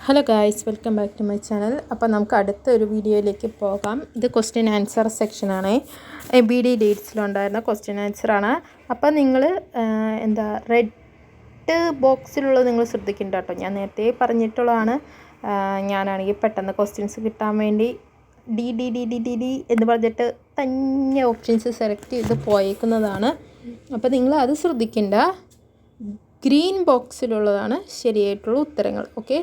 Hello guys, welcome back to my channel. അപ്പോൾ നമുക്ക് അടുത്തൊരു വീഡിയോയിലേക്ക് പോകാം. ഇത് ക്വസ്റ്റ്യൻ ആൻസർ സെക്ഷനാണ്. ബി ഡി ഡേറ്റ്സിലുണ്ടായിരുന്ന ക്വസ്റ്റ്യൻ ആൻസറാണ്. അപ്പോൾ നിങ്ങൾ റെഡ് ബോക്സിലുള്ളത് നിങ്ങൾ ശ്രദ്ധിക്കേണ്ട കേട്ടോ. ഞാൻ നേരത്തെ പറഞ്ഞിട്ടുള്ളതാണ്. ഞാനാണെങ്കിൽ പെട്ടെന്ന് ക്വസ്റ്റ്യൻസ് കിട്ടാൻ വേണ്ടി D D D D D D എന്ന് പറഞ്ഞിട്ട് തന്നെ ഓപ്ഷൻസ് സെലക്ട് ചെയ്ത് പോയേക്കുന്നതാണ്. അപ്പോൾ നിങ്ങൾ അത് ശ്രദ്ധിക്കേണ്ട. ഗ്രീൻ ബോക്സിലുള്ളതാണ് ശരിയായിട്ടുള്ള ഉത്തരങ്ങൾ. ഓക്കെ,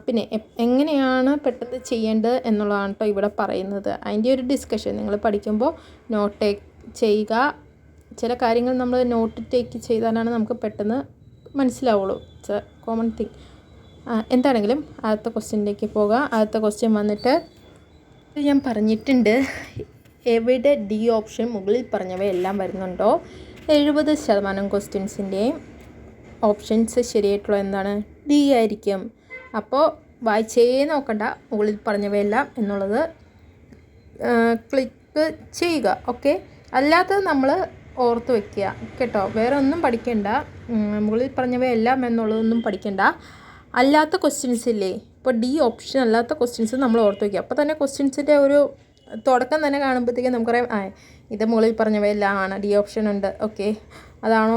പിന്നെ എങ്ങനെയാണ് പെട്ടെന്ന് ചെയ്യേണ്ടത് എന്നുള്ളതാണ് കേട്ടോ ഇവിടെ പറയുന്നത്. അതിൻ്റെ ഒരു ഡിസ്കഷൻ നിങ്ങൾ പഠിക്കുമ്പോൾ നോട്ട് ചെയ്യുക. ചില കാര്യങ്ങൾ നമ്മൾ നോട്ട് ടേക്ക് ചെയ്താലാണ് നമുക്ക് പെട്ടെന്ന് മനസ്സിലാവുള്ളൂ. It's A common thing. എന്താണെങ്കിലും ആദ്യത്തെ ക്വസ്റ്റ്യനിലേക്ക് പോകാം. ആദ്യത്തെ ക്വസ്റ്റ്യൻ വന്നിട്ട് ഞാൻ പറഞ്ഞിട്ടുണ്ട്, എവിടെ ഡി ഓപ്ഷൻ മുകളിൽ പറഞ്ഞവയെല്ലാം വരുന്നുണ്ടോ? 70% ക്വസ്റ്റ്യൻസിൻ്റെയും ഓപ്ഷൻസ് ശരിയായിട്ടുള്ള എന്താണ്? ഡി ആയിരിക്കും. അപ്പോൾ വായിച്ചേ നോക്കണ്ട, മുകളിൽ പറഞ്ഞവയെല്ലാം എന്നുള്ളത് ക്ലിക്ക് ചെയ്യുക. ഓക്കെ, അല്ലാത്തത് നമ്മൾ ഓർത്ത് വയ്ക്കുക കേട്ടോ. വേറെ ഒന്നും പഠിക്കണ്ട. മുകളിൽ പറഞ്ഞവയെല്ലാം എന്നുള്ളതൊന്നും പഠിക്കണ്ട. അല്ലാത്ത ക്വസ്റ്റ്യൻസ് ഇല്ലേ, ഇപ്പോൾ ഡി ഓപ്ഷൻ അല്ലാത്ത ക്വസ്റ്റ്യൻസ് നമ്മൾ ഓർത്ത് വയ്ക്കുക. അപ്പോൾ തന്നെ ക്വസ്റ്റ്യൻസിൻ്റെ ഒരു തുടക്കം തന്നെ കാണുമ്പോഴത്തേക്കും നമുക്കറിയാം, ഇത് മുകളിൽ പറഞ്ഞവയെല്ലാം ആണ്, ഡി ഓപ്ഷൻ ഉണ്ട്. ഓക്കെ, അതാണോ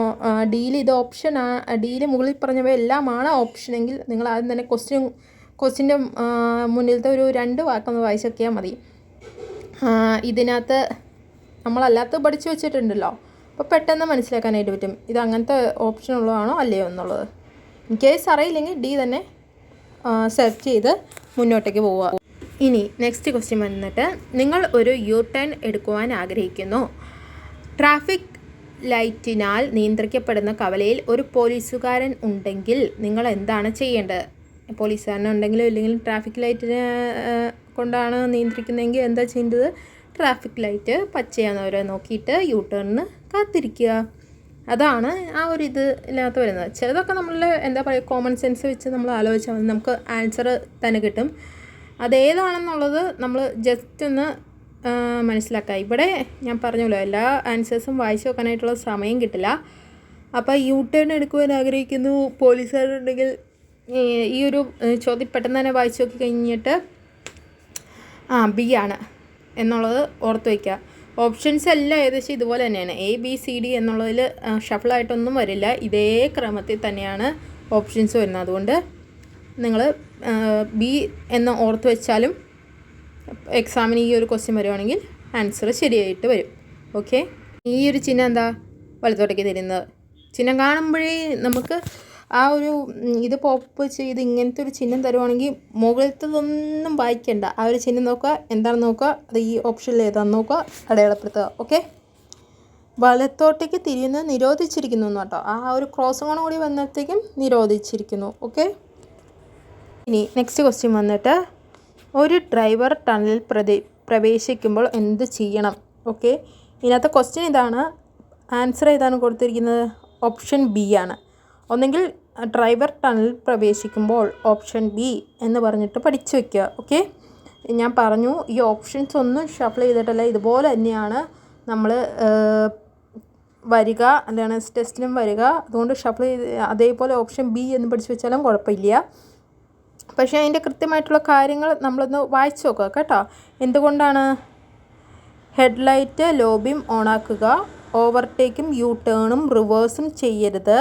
ഡിയിൽ ഇത് ഓപ്ഷൻ? ഡിയിൽ മുകളിൽ പറഞ്ഞവയെല്ലാമാണ് ഓപ്ഷനെങ്കിൽ നിങ്ങൾ ആദ്യം തന്നെ ക്വസ്റ്റ്യൻ്റെ മുന്നിലത്തെ ഒരു 2 വാക്കൊന്ന് വായിച്ച് നോക്കിയാൽ മതി. ഇതിനകത്ത് നമ്മളല്ലാത്ത പഠിച്ചു വെച്ചിട്ടുണ്ടല്ലോ, അപ്പോൾ പെട്ടെന്ന് മനസ്സിലാക്കാനായിട്ട് പറ്റും ഇത് അങ്ങനത്തെ ഓപ്ഷൻ ഉള്ളതാണോ അല്ലയോ എന്നുള്ളത്. ഇൻ കേസ് അറിയില്ലെങ്കിൽ ഡി തന്നെ സെർച്ച് ചെയ്ത് മുന്നോട്ടേക്ക് പോവുക. ഇനി നെക്സ്റ്റ് ക്വസ്റ്റ്യൻ വന്നിട്ട്, നിങ്ങൾ ഒരു യു ടേൺ എടുക്കുവാൻ ആഗ്രഹിക്കുന്നു. ട്രാഫിക് ലൈറ്റിനാൽ നിയന്ത്രിക്കപ്പെടുന്ന കവലയിൽ ഒരു പോലീസുകാരൻ ഉണ്ടെങ്കിൽ നിങ്ങൾ എന്താണ് ചെയ്യേണ്ടത്? പോലീസുകാരനുണ്ടെങ്കിലോ ഇല്ലെങ്കിലും ട്രാഫിക് ലൈറ്റിനെ കൊണ്ടാണ് നിയന്ത്രിക്കുന്നതെങ്കിൽ എന്താ ചെയ്യേണ്ടത്? ട്രാഫിക് ലൈറ്റ് പച്ചയാണെന്നവരെ നോക്കിയിട്ട് യു ടേണിന് കാത്തിരിക്കുക. അതാണ് ആ ഒരു ഇത് ഇല്ലാത്ത വരുന്നത്. ചിലതൊക്കെ നമ്മൾ എന്താ പറയുക, കോമൺ സെൻസ് വെച്ച് നമ്മൾ ആലോചിച്ചാൽ മതി, നമുക്ക് ആൻസർ തന്നെ കിട്ടും. അതേതാണെന്നുള്ളത് നമ്മൾ ജസ്റ്റ് ഒന്ന് മനസ്സിലാക്കുക. ഇവിടെ ഞാൻ പറഞ്ഞല്ലോ, എല്ലാ ആൻസേഴ്സും വായിച്ചു വെക്കാനായിട്ടുള്ള സമയം കിട്ടില്ല. അപ്പോൾ യു ടേൺ എടുക്കുവാൻ ആഗ്രഹിക്കുന്നു, പോലീസുകാരുണ്ടെങ്കിൽ ഈ ഒരു ചോദ്യം പെട്ടെന്ന് തന്നെ വായിച്ചു നോക്കി കഴിഞ്ഞിട്ട് ബി ആണ് എന്നുള്ളത് ഓർത്ത് വയ്ക്കുക. ഓപ്ഷൻസ് എല്ലാം ഏകദേശം ഇതുപോലെ തന്നെയാണ്. എ ബി സി ഡി എന്നുള്ളതിൽ ഷഫിളായിട്ടൊന്നും വരില്ല. ഇതേ ക്രമത്തിൽ തന്നെയാണ് ഓപ്ഷൻസ് വരുന്നത്. അതുകൊണ്ട് നിങ്ങൾ ബി എന്ന് ഓർത്ത് വെച്ചാലും എക്സാമിന് ഈ ഒരു ക്വസ്റ്റ്യൻ വരുവാണെങ്കിൽ ആൻസർ ശരിയായിട്ട് വരും. ഓക്കെ, ഈ ഒരു ചിഹ്നം എന്താ? വലത്തോട്ടേക്ക് തരുന്നത് ചിഹ്നം കാണുമ്പോഴേ നമുക്ക് ആ ഒരു ഇത് പോപ്പ് ചെയ്ത് ഇങ്ങനത്തെ ഒരു ചിഹ്നം തരുവാണെങ്കിൽ മുകളിലത്തതൊന്നും വായിക്കേണ്ട. ആ ഒരു ചിഹ്നം നോക്കുക, എന്താണെന്ന് നോക്കുക, അത് ഈ ഓപ്ഷനിൽ ഏതാണെന്ന് നോക്കുക, അടയാളപ്പെടുത്തുക. ഓക്കെ, വലത്തോട്ടേക്ക് തിരിയുന്നത് നിരോധിച്ചിരിക്കുന്നു എന്ന് കേട്ടോ. ആ ഒരു ക്രോസും കൂടി വന്നപ്പോഴത്തേക്കും നിരോധിച്ചിരിക്കുന്നു. ഓക്കെ, ഇനി നെക്സ്റ്റ് ക്വസ്റ്റ്യൻ വന്നിട്ട്, ഒരു ഡ്രൈവർ ടണലിൽ പ്രവേശിക്കുമ്പോൾ എന്ത് ചെയ്യണം? ഓക്കെ, ഇതിനകത്ത് ക്വസ്റ്റ്യൻ ഇതാണ്. ആൻസർ ഏതാണ് കൊടുത്തിരിക്കുന്നത്? ഓപ്ഷൻ ബി ആണ്. ഒന്നെങ്കിൽ ഡ്രൈവർ ടണലിൽ പ്രവേശിക്കുമ്പോൾ ഓപ്ഷൻ ബി എന്ന് പറഞ്ഞിട്ട് പഠിച്ചു വയ്ക്കുക. ഓക്കെ, ഞാൻ പറഞ്ഞു ഈ ഓപ്ഷൻസ് ഒന്നും ഷഫിൾ ചെയ്തിട്ടല്ല, ഇതുപോലെ തന്നെയാണ് നമ്മൾ വരിക, എന്താണ് ടെസ്റ്റിനും വരിക. അതുകൊണ്ട് ഷഫിൾ ചെയ്ത് അതേപോലെ ഓപ്ഷൻ ബി എന്ന് പഠിച്ചു വെച്ചാലും കുഴപ്പമില്ല. പക്ഷേ അതിൻ്റെ കൃത്യമായിട്ടുള്ള കാര്യങ്ങൾ നമ്മളൊന്ന് വായിച്ചു നോക്കുക കേട്ടോ. എന്തുകൊണ്ടാണ്? ഹെഡ്ലൈറ്റ് ലോ ബീം ഓണാക്കുക, ഓവർടേക്കും യു ടേണും റിവേഴ്സും ചെയ്യരുത്,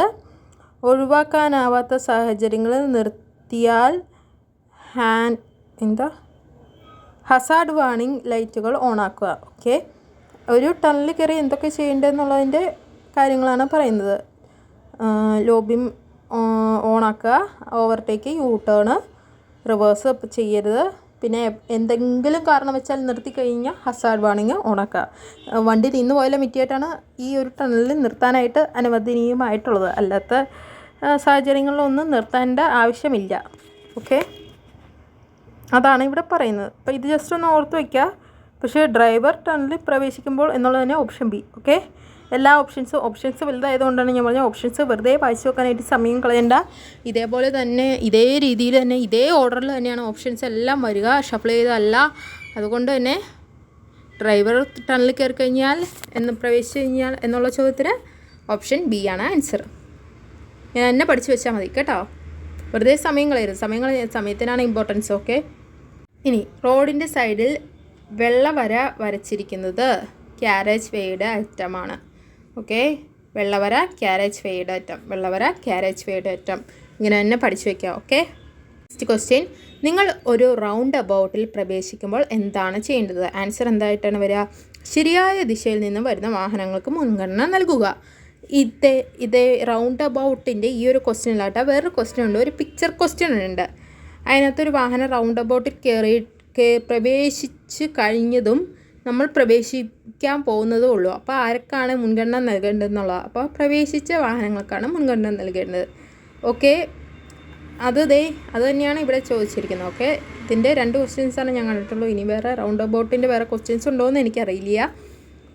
ഒഴിവാക്കാനാവാത്ത സാഹചര്യങ്ങളിൽ നിർത്തിയാൽ ഹസാർഡ് വാർണിംഗ് ലൈറ്റുകൾ ഓണാക്കുക. ഓക്കെ, ഒരു ടണലിൽ കയറി എന്തൊക്കെ ചെയ്യേണ്ടതെന്നുള്ളതിൻ്റെ കാര്യങ്ങളാണ് പറയുന്നത്. ലോ ബീം ഓണാക്കുക, ഓവർടേക്ക്, യു ടേണ്, റിവേഴ്സ് ചെയ്യരുത്, പിന്നെ എന്തെങ്കിലും കാരണം വെച്ചാൽ നിർത്തിക്കഴിഞ്ഞാൽ ഹസാർഡ് വാർണിംഗ് ഓണാക്കുക. വണ്ടി നിന്ന് പോയാലും മിറ്റിയായിട്ടാണ് ഈ ഒരു ടണലിൽ നിർത്താനായിട്ട് അനുവദനീയമായിട്ടുള്ളത്. അല്ലാത്ത സാഹചര്യങ്ങളിലൊന്നും നിർത്തേണ്ട ആവശ്യമില്ല. ഓക്കെ, അതാണ് ഇവിടെ പറയുന്നത്. അപ്പോൾ ഇത് ജസ്റ്റ് ഒന്ന് ഓർത്ത് വയ്ക്കുക. പക്ഷേ ഡ്രൈവർ ടണലിൽ പ്രവേശിക്കുമ്പോൾ എന്നുള്ളത് തന്നെ ഓപ്ഷൻ ബി. ഓക്കെ, എല്ലാ ഓപ്ഷൻസ് വലുതായതുകൊണ്ടാണ് ഞാൻ പറഞ്ഞത് ഓപ്ഷൻസ് വെറുതെ വായിച്ചു വെക്കാനായിട്ട് സമയം കളയണ്ട. ഇതേപോലെ തന്നെ ഇതേ രീതിയിൽ തന്നെ ഇതേ ഓർഡറിൽ തന്നെയാണ് ഓപ്ഷൻസ് എല്ലാം വരിക, ഷഫിൾ ചെയ്തല്ല. അതുകൊണ്ട് തന്നെ ഡ്രൈവർ ടണലിൽ കയറി കഴിഞ്ഞാൽ പ്രവേശിച്ചു കഴിഞ്ഞാൽ എന്നുള്ള ചോദ്യത്തിന് ഓപ്ഷൻ ബി ആണ് ആൻസർ. ഞാൻ എന്നെ പഠിച്ചു വെച്ചാൽ മതി കേട്ടോ. വെറുതെ സമയം കളയരുത്. സമയത്തിനാണ് ഇമ്പോർട്ടൻസ്. ഓക്കെ, ഇനി റോഡിൻ്റെ സൈഡിൽ വെള്ളവര വരച്ചിരിക്കുന്നത് ക്യാരേജ് വേയുടെ അറ്റമാണ്. ഓക്കെ, വെള്ളവര ക്യാരേജ് വേയുടെ അറ്റം ഇങ്ങനെ തന്നെ പഠിച്ചു വയ്ക്കുക. Okay, next question. നിങ്ങൾ ഒരു റൗണ്ട് അബൌട്ടിൽ പ്രവേശിക്കുമ്പോൾ എന്താണ് ചെയ്യേണ്ടത്? ആൻസർ എന്തായിട്ടാണ് വരിക? ശരിയായ ദിശയിൽ നിന്ന് വരുന്ന വാഹനങ്ങൾക്ക് മുൻഗണന നൽകുക. ഇതേ റൗണ്ട് അബൌട്ടിൻ്റെ ഈ ഒരു ക്വസ്റ്റ്യനിലായിട്ട് വേറൊരു ക്വസ്റ്റ്യൻ ഉണ്ട്, ഒരു പിക്ചർ ക്വസ്റ്റ്യൻ ഉണ്ട്. അതിനകത്തൊരു വാഹനം റൗണ്ട് അബൌട്ടിൽ പ്രവേശിച്ച് കഴിഞ്ഞതും നമ്മൾ പ്രവേശിക്കാൻ പോകുന്നതേ ഉള്ളൂ. അപ്പോൾ ആർക്കാണ് മുൻഗണന നൽകേണ്ടതെന്നുള്ളത്? അപ്പോൾ പ്രവേശിച്ച വാഹനങ്ങൾക്കാണ് മുൻഗണന നൽകേണ്ടത്. ഓക്കെ, അത് തന്നെയാണ് ഇവിടെ ചോദിച്ചിരിക്കുന്നത്. ഓക്കെ, ഇതിൻ്റെ 2 ക്വസ്റ്റ്യൻസാണ് ഞാൻ കണ്ടിട്ടുള്ളൂ. ഇനി വേറെ റൗണ്ട് അബൌട്ടിൻ്റെ വേറെ ക്വസ്റ്റ്യൻസ് ഉണ്ടോ എന്ന് എനിക്കറിയില്ല.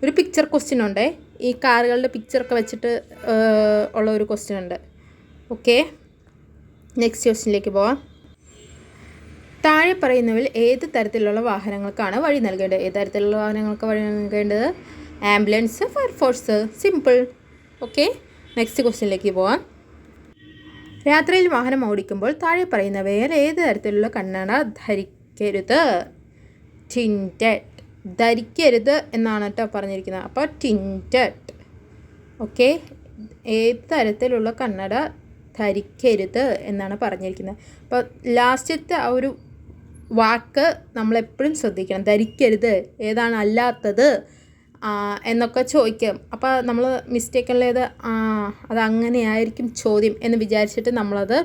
ഒരു പിക്ചർ ക്വസ്റ്റ്യൻ ഉണ്ട്, ഈ കാറുകളുടെ പിക്ചറൊക്കെ വെച്ചിട്ട് ഉള്ള ഒരു ക്വസ്റ്റ്യൻ ഉണ്ട്. ഓക്കെ, നെക്സ്റ്റ് ക്വസ്റ്റ്യനിലേക്ക് പോവാം. താഴെ പറയുന്നവയിൽ ഏത് തരത്തിലുള്ള വാഹനങ്ങൾക്കാണ് വഴി നൽകേണ്ടത്? ഏത് തരത്തിലുള്ള വാഹനങ്ങൾക്ക് വഴി നൽകേണ്ടത്? Ambulance, fire force. Simple. Okay, next ക്വസ്റ്റ്യനിലേക്ക് പോവാം. രാത്രിയിൽ വാഹനം ഓടിക്കുമ്പോൾ താഴെ പറയുന്നവയിൽ ഏത് തരത്തിലുള്ള കണ്ണട ധരിക്കരുത്? ടിൻറ്റഡ്. ധരിക്കരുത് എന്നാണ് കേട്ടോ പറഞ്ഞിരിക്കുന്നത്. അപ്പോൾ ടിൻറ്റഡ്. ഓക്കെ, ഏത് തരത്തിലുള്ള കണ്ണട ധരിക്കരുത് എന്നാണ് പറഞ്ഞിരിക്കുന്നത്. അപ്പോൾ ലാസ്റ്റത്തെ ആ ഒരു വാക്ക് നമ്മളെപ്പോഴും ശ്രദ്ധിക്കണം. ധരിക്കരുത് ഏതാണ് അല്ലാത്തത് എന്നൊക്കെ ചോദിക്കും. അപ്പോൾ നമ്മൾ മിസ്റ്റേക്കുള്ളത് അതങ്ങനെയായിരിക്കും ചോദ്യം എന്ന് വിചാരിച്ചിട്ട് നമ്മളത്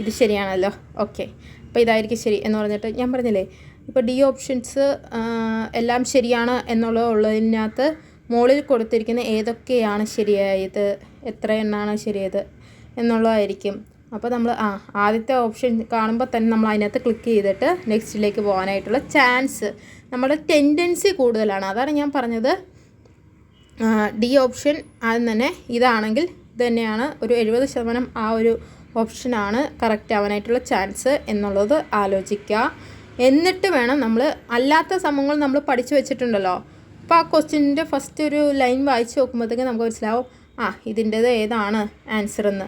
ഇത് ശരിയാണല്ലോ, ഓക്കെ, അപ്പോൾ ഇതായിരിക്കും ശരി എന്ന് പറഞ്ഞിട്ട് ഞാൻ പറഞ്ഞില്ലേ, ഇപ്പോൾ ഡി ഓപ്ഷൻസ് എല്ലാം ശരിയാണ് ഉള്ളതിനകത്ത് മുകളിൽ കൊടുത്തിരിക്കുന്ന ഏതൊക്കെയാണ് ശരിയായത്, എത്ര എണ്ണമാണ് ശരിയായത് എന്നുള്ളതായിരിക്കും. അപ്പോൾ നമ്മൾ ആദ്യത്തെ ഓപ്ഷൻ കാണുമ്പോൾ തന്നെ നമ്മൾ അതിനകത്ത് ക്ലിക്ക് ചെയ്തിട്ട് നെക്സ്റ്റിലേക്ക് പോകാനായിട്ടുള്ള ചാൻസ്, നമ്മുടെ ടെൻഡൻസി കൂടുതലാണ്. അതാണ് ഞാൻ പറഞ്ഞത്. ഡി ഓപ്ഷൻ ആദ്യം തന്നെ ഇതാണെങ്കിൽ ഇത് തന്നെയാണ് ഒരു 70% ആ ഒരു ഓപ്ഷനാണ് കറക്റ്റ് ആവാനായിട്ടുള്ള ചാൻസ് എന്നുള്ളത് ആലോചിക്കുക. എന്നിട്ട് വേണം നമ്മൾ അല്ലാത്ത സംഭവങ്ങൾ നമ്മൾ പഠിച്ചു വെച്ചിട്ടുണ്ടല്ലോ. അപ്പോൾ ആ ക്വസ്റ്റ്യൻ്റെ ഫസ്റ്റ് ഒരു ലൈൻ വായിച്ച് നോക്കുമ്പോഴത്തേക്ക് നമുക്ക് മനസ്സിലാവും ഇതിൻ്റേത് ഏതാണ് ആൻസർ എന്ന്.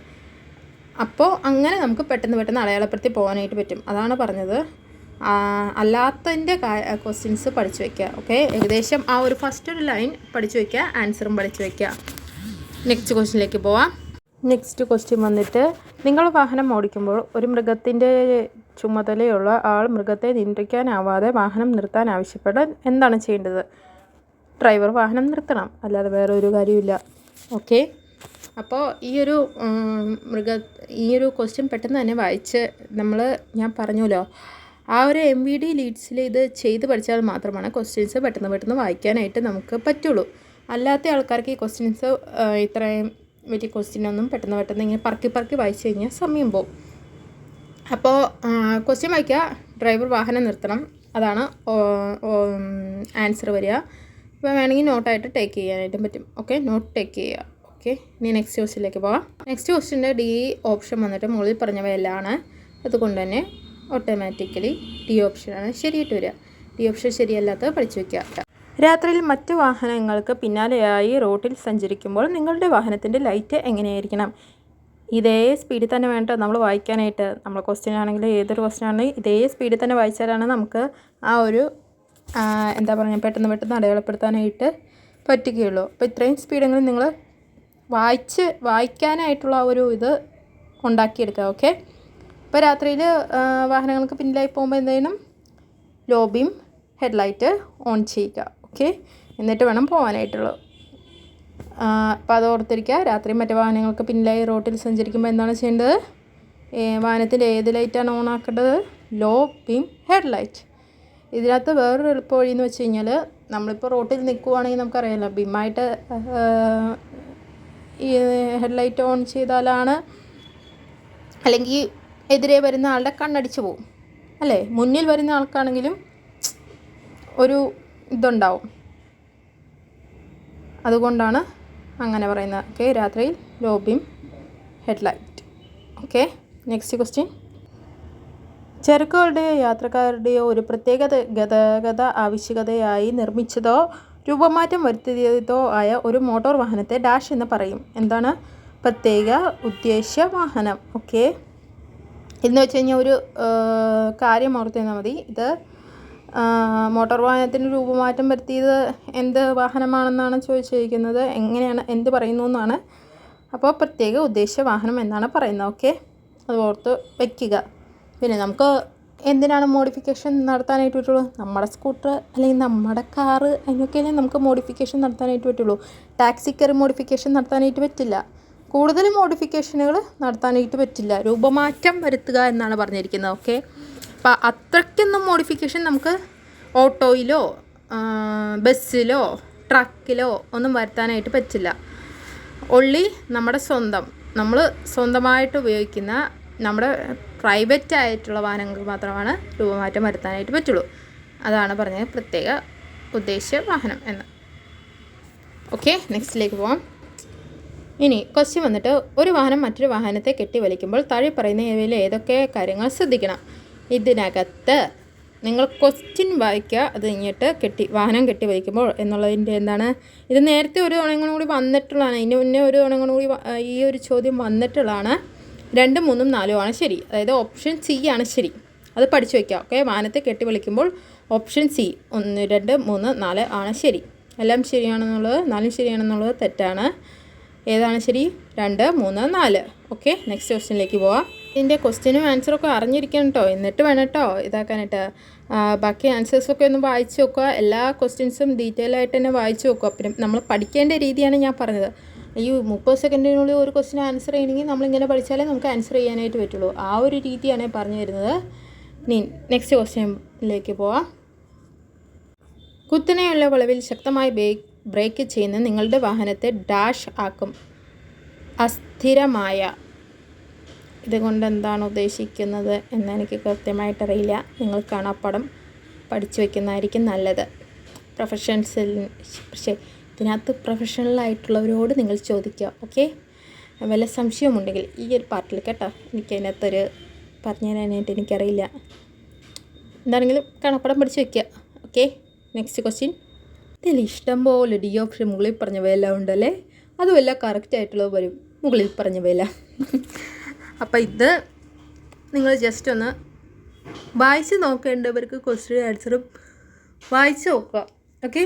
അപ്പോൾ അങ്ങനെ നമുക്ക് പെട്ടെന്ന് അടയാളപ്പെടുത്തി പോകാനായിട്ട് പറ്റും. അതാണ് പറഞ്ഞത്. അല്ലാത്തതിൻ്റെ ക്വസ്റ്റ്യൻസ് പഠിച്ചു വയ്ക്കുക. ഓക്കെ, ഏകദേശം ആ ഒരു ഫസ്റ്റ് ഒരു ലൈൻ പഠിച്ചു വയ്ക്കുക, ആൻസറും പഠിച്ചു വയ്ക്കുക. നെക്സ്റ്റ് ക്വസ്റ്റ്യനിലേക്ക് പോവാം. നെക്സ്റ്റ് ക്വസ്റ്റ്യൻ വന്നിട്ട്, നിങ്ങൾ വാഹനം ഓടിക്കുമ്പോൾ ഒരു മൃഗത്തിൻ്റെ ചുമതലയുള്ള ആൾ മൃഗത്തെ നിയന്ത്രിക്കാനാവാതെ വാഹനം നിർത്താൻ ആവശ്യപ്പെടാൻ എന്താണ് ചെയ്യേണ്ടത്? ഡ്രൈവർ വാഹനം നിർത്തണം, അല്ലാതെ വേറെ ഒരു കാര്യമില്ല. ഓക്കെ, അപ്പോൾ ഈ ഒരു ക്വസ്റ്റ്യൻ പെട്ടെന്ന് തന്നെ വായിച്ച് ഞാൻ പറഞ്ഞല്ലോ, ആ ഒരു MVD ലീഡ്സിൽ ഇത് ചെയ്ത് പഠിച്ചാൽ മാത്രമാണ് ക്വസ്റ്റ്യൻസ് പെട്ടെന്ന് വായിക്കാനായിട്ട് നമുക്ക് പറ്റുള്ളൂ. അല്ലാത്ത ആൾക്കാർക്ക് ഈ ക്വസ്റ്റ്യൻസ് ഇത്രയും വലിയ ക്വസ്റ്റ്യനൊന്നും പെട്ടെന്ന് ഇങ്ങനെ പറക്കി വായിച്ചു കഴിഞ്ഞാൽ സമയം പോകും. അപ്പോൾ ക്വസ്റ്റ്യൻ വായിക്കുക, ഡ്രൈവർ വാഹനം നിർത്തണം, അതാണ് ആൻസർ വരിക. അപ്പോൾ വേണമെങ്കിൽ നോട്ടായിട്ട് ടേക്ക് ചെയ്യാനായിട്ടും പറ്റും. ഓക്കെ, നോട്ട് ടേക്ക് ചെയ്യുക. ഓക്കെ, ഇനി നെക്സ്റ്റ് ക്വസ്റ്റ്യനിലേക്ക് പോകാം. നെക്സ്റ്റ് ക്വസ്റ്റ്യൻ്റെ ഡി ഓപ്ഷൻ വന്നിട്ട് മുകളിൽ പറഞ്ഞവയെല്ലാം അതുകൊണ്ട് തന്നെ ഓട്ടോമാറ്റിക്കലി ഡി ഓപ്ഷനാണ് ശരിയായിട്ട് വരിക. ഡി ഓപ്ഷൻ ശരിയല്ലാത്തത് പഠിച്ചു വയ്ക്കുക. രാത്രിയിൽ മറ്റു വാഹനങ്ങൾക്ക് പിന്നാലെയായി റോഡിൽ സഞ്ചരിക്കുമ്പോൾ നിങ്ങളുടെ വാഹനത്തിൻ്റെ ലൈറ്റ് എങ്ങനെയായിരിക്കണം? ഇതേ സ്പീഡിൽ തന്നെ വേണ്ട നമ്മൾ വായിക്കാനായിട്ട്. നമ്മൾ ക്വസ്റ്റ്യൻ ആണെങ്കിൽ ഏതൊരു ക്വസ്റ്റ്യൻ ആണെങ്കിലും ഇതേ സ്പീഡിൽ തന്നെ വായിച്ചാലാണ് നമുക്ക് ആ ഒരു പെട്ടെന്ന് അടയാളപ്പെടുത്താനായിട്ട് പറ്റുകയുള്ളൂ. അപ്പോൾ ഇത്രയും സ്പീഡെങ്കിലും നിങ്ങൾ വായിക്കാനായിട്ടുള്ള ഒരു ഇത് ഉണ്ടാക്കിയെടുക്കുക. ഓക്കെ, ഇപ്പോൾ രാത്രിയിൽ വാഹനങ്ങൾക്ക് പിന്നിലായി പോകുമ്പോൾ എന്തെങ്കിലും ലോ ബീം ഹെഡ്ലൈറ്റ് ഓൺ ചെയ്യുക. ഓക്കെ, എന്നിട്ട് വേണം പോകാനായിട്ടുള്ളൂ. അപ്പോൾ അത് ഓർത്തിരിക്കുക. രാത്രി മറ്റു വാഹനങ്ങൾക്ക് പിന്നിലായി റോഡിൽ സഞ്ചരിക്കുമ്പോൾ എന്താണ് ചെയ്യേണ്ടത്? വാഹനത്തിൻ്റെ ഏത് ലൈറ്റാണ് ഓൺ ആക്കേണ്ടത്? Low beam headlight. ഇതിനകത്ത് വേറൊരു എളുപ്പ വഴി എന്ന് വെച്ച് കഴിഞ്ഞാൽ, നമ്മളിപ്പോൾ റോഡിൽ നിൽക്കുവാണെങ്കിൽ നമുക്കറിയാമല്ലോ, ബീമായിട്ട് ഈ ഹെഡ്ലൈറ്റ് ഓൺ ചെയ്താലാണ്, അല്ലെങ്കിൽ എതിരെ വരുന്ന ആളുടെ കണ്ണടിച്ച് പോവും അല്ലേ? മുന്നിൽ വരുന്ന ആൾക്കാണെങ്കിലും ഒരു ഇതുണ്ടാവും, അതുകൊണ്ടാണ് അങ്ങനെ പറയുന്നത്. ഓക്കെ, രാത്രിയിൽ low beam headlight. Okay, next question. ചരക്കുകളുടെയോ യാത്രക്കാരുടെയോ ഒരു പ്രത്യേക ഗതാഗത ആവശ്യകതയായി നിർമ്മിച്ചതോ രൂപമാറ്റം വരുത്തിയതോ ആയ ഒരു മോട്ടോർ വാഹനത്തെ ഡാഷ് എന്ന് പറയും. എന്താണ്? പ്രത്യേക ഉദ്ദേശ വാഹനം. ഓക്കെ, എന്ന് വെച്ച് കഴിഞ്ഞാൽ ഒരു കാര്യം ഓർത്തുനിന്നാൽ മതി. ഇത് മോട്ടോർ വാഹനത്തിന് രൂപമാറ്റം വരുത്തിയത് എന്ത് വാഹനമാണെന്നാണ് ചോദിച്ചിരിക്കുന്നത്. എങ്ങനെയാണ് എന്ത് പറയുന്നു എന്നാണ്. അപ്പോൾ പ്രത്യേക ഉദ്ദേശ വാഹനം എന്നാണ് പറയുന്നത്. ഓക്കെ, അത് ഓർത്ത് വയ്ക്കുക. പിന്നെ നമുക്ക് എന്തിനാണ് മോഡിഫിക്കേഷൻ നടത്താനായിട്ട് പറ്റുള്ളൂ? നമ്മുടെ സ്കൂട്ടർ അല്ലെങ്കിൽ നമ്മുടെ കാറ്, അതിനൊക്കെയല്ലേ നമുക്ക് മോഡിഫിക്കേഷൻ നടത്താനായിട്ട് പറ്റുള്ളൂ. ടാക്സിക്കറി മോഡിഫിക്കേഷൻ നടത്താനായിട്ട് പറ്റില്ല. കൂടുതൽ മോഡിഫിക്കേഷനുകൾ നടത്താനായിട്ട് പറ്റില്ല. രൂപമാറ്റം വരുത്തുക എന്നാണ് പറഞ്ഞിരിക്കുന്നത്. ഓക്കെ, അപ്പോൾ അത്രയ്ക്കൊന്നും മോഡിഫിക്കേഷൻ നമുക്ക് ഓട്ടോയിലോ ബസ്സിലോ ട്രക്കിലോ ഒന്നും വരുത്താനായിട്ട് പറ്റില്ല. ഒള്ളി നമ്മുടെ നമ്മൾ സ്വന്തമായിട്ട് ഉപയോഗിക്കുന്ന നമ്മുടെ പ്രൈവറ്റ് ആയിട്ടുള്ള വാഹനങ്ങൾക്ക് മാത്രമാണ് രൂപമാറ്റം വരുത്താനായിട്ട് പറ്റുള്ളൂ. അതാണ് പറഞ്ഞത് പ്രത്യേക ഉദ്ദേശ വാഹനം എന്ന്. ഓക്കെ, നെക്സ്റ്റിലേക്ക് പോകാം. ഇനി ക്വസ്റ്റ്യൻ വന്നിട്ട്, ഒരു വാഹനം മറ്റൊരു വാഹനത്തെ കെട്ടിവലിക്കുമ്പോൾ താഴെ പറയുന്നവയിൽ ഏതൊക്കെ കാര്യങ്ങൾ ശ്രദ്ധിക്കണം? ഇതിനകത്ത് നിങ്ങൾ ക്വസ്റ്റ്യൻ വായിക്കുക, അത് കഴിഞ്ഞിട്ട് വാഹനം കെട്ടിവലിക്കുമ്പോൾ എന്നുള്ളതിൻ്റെ എന്താണ്, ഇത് നേരത്തെ ഒരു തവണ കൂടി വന്നിട്ടുള്ളതാണ്. ഇതിന് മുന്നേ ഒരു തവണ കൂടി ഈ ഒരു ചോദ്യം വന്നിട്ടുള്ളതാണ്. 2, 3, 4 ആണ് ശരി. അതായത് ഓപ്ഷൻ സി ആണ് ശരി. അത് പഠിച്ചു വയ്ക്കുക. ഓക്കെ, വാഹനത്തെ കെട്ടിവലിക്കുമ്പോൾ ഓപ്ഷൻ സി 1, 2, 3, 4 ആണ് ശരി. എല്ലാം ശരിയാണെന്നുള്ളത്, 4 ശരിയാണെന്നുള്ളത് തെറ്റാണ്. ഏതാണ് ശരി? 2, 3, 4. ഓക്കെ, നെക്സ്റ്റ് ക്വസ്റ്റ്യനിലേക്ക് പോവാം. ഇതിൻ്റെ ക്വസ്റ്റ്യനും ആൻസറൊക്കെ അറിഞ്ഞിരിക്കണം കേട്ടോ. എന്നിട്ട് വേണം കേട്ടോ ഇതാക്കാനായിട്ട്. ബാക്കി ആൻസേഴ്സൊക്കെ ഒന്ന് വായിച്ച് നോക്കുക. എല്ലാ ക്വസ്റ്റ്യൻസും ഡീറ്റെയിൽ ആയിട്ട് തന്നെ വായിച്ച് നോക്കുക. പിന്നെ നമ്മൾ പഠിക്കേണ്ട രീതിയാണ് ഞാൻ പറഞ്ഞത്. ഈ 30 സെക്കൻഡിനുള്ളിൽ ഒരു ക്വസ്റ്റ്യൻ ആൻസർ ചെയ്യണമെങ്കിൽ നമ്മളിങ്ങനെ പഠിച്ചാലേ നമുക്ക് ആൻസർ ചെയ്യാനായിട്ട് പറ്റുള്ളൂ. ആ ഒരു രീതിയാണ് പറഞ്ഞു തരുന്നത്. ഇനി നെക്സ്റ്റ് ക്വസ്റ്റ്യനിലേക്ക് പോവാം. കുത്തനെയുള്ള വളവിൽ ശക്തമായി ബ്രേക്ക് ചെയ്യുന്ന നിങ്ങളുടെ വാഹനത്തെ ഡാഷ് ആക്കും. അസ്ഥിരമായ. ഇതുകൊണ്ട് എന്താണ് ഉദ്ദേശിക്കുന്നത് എന്ന് എനിക്ക് കൃത്യമായിട്ടറിയില്ല. നിങ്ങൾ കാണാപ്പാഠം പഠിച്ചു വയ്ക്കുന്നതായിരിക്കും നല്ലത്. പക്ഷേ ഇതിനകത്ത് പ്രൊഫഷണലായിട്ടുള്ളവരോട് നിങ്ങൾ ചോദിക്കുക. ഓക്കെ, വല്ല സംശയമുണ്ടെങ്കിൽ ഈ ഒരു പാർട്ടിൽ കേട്ടോ. എനിക്കതിനകത്തൊരു പറഞ്ഞു തരാനായിട്ട് എനിക്കറിയില്ല. എന്താണെങ്കിലും കാണാപ്പാഠം പഠിച്ചു വയ്ക്കുക. Okay, next question. ഇതിൽ ഇഷ്ടം പോലെ ഡി ഓപ്ഷൻ മുകളിൽ പറഞ്ഞവയെല്ലാം ഉണ്ടല്ലേ, അതുമെല്ലാം കറക്റ്റായിട്ടുള്ളത് വരും മുകളിൽ പറഞ്ഞവയെല്ലാം. അപ്പോൾ ഇത് നിങ്ങൾ ജസ്റ്റ് ഒന്ന് വായിച്ച് നോക്കേണ്ടവർക്ക് ക്വസ്റ്റ്യൻ ആൻസറും വായിച്ച് നോക്കുക. ഓക്കെ,